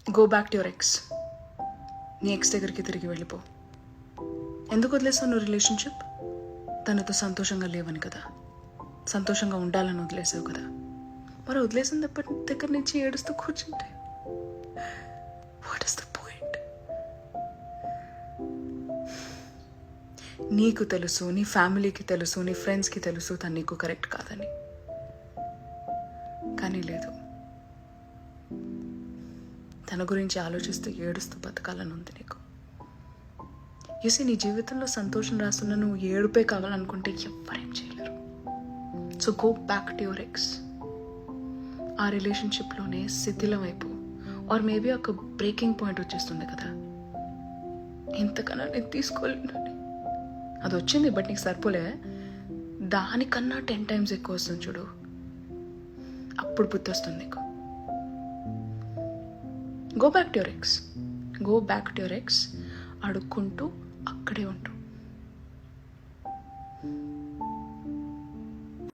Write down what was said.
Go back to your X. నీ X దగ్గరికి తిరిగి వెళ్ళిపో. ఎందుకు వదిలేసావు నువ్వు రిలేషన్షిప్? తనతో సంతోషంగా లేవని కదా, సంతోషంగా ఉండాలని వదిలేసావు కదా. మరి వదిలేసిన దగ్గర నుంచి ఏడుస్తూ కూర్చుంటే వాట్ ఇస్ ద పాయింట్? నీకు తెలుసు, నీ ఫ్యామిలీకి తెలుసు, నీ ఫ్రెండ్స్కి తెలుసు తను నీకు కరెక్ట్ కాదని. కానీ లేదు, తన గురించి ఆలోచిస్తూ ఏడుస్తూ బతకాలని ఉంది నీకు. యూసి, నీ జీవితంలో సంతోషం రాస్తున్న నువ్వు ఏడుపే కావాలనుకుంటే ఎవ్వరేం చేయలేరు. So go back to your X. ఆ రిలేషన్షిప్లోనే శిథిలం వైపు ఆర్ మేబీ ఒక బ్రేకింగ్ పాయింట్ వచ్చేస్తుంది కదా, ఇంతకన్నా నేను తీసుకోలేను. అది వచ్చింది, బట్ నీకు సరిపోలే, దానికన్నా 10 times ఎక్కువ వస్తుంది చూడు, అప్పుడు బుద్ధి వస్తుంది నీకు. Go back to your ex. Go back to your ex. అడుక్కుంటూ అక్కడే ఉంటూ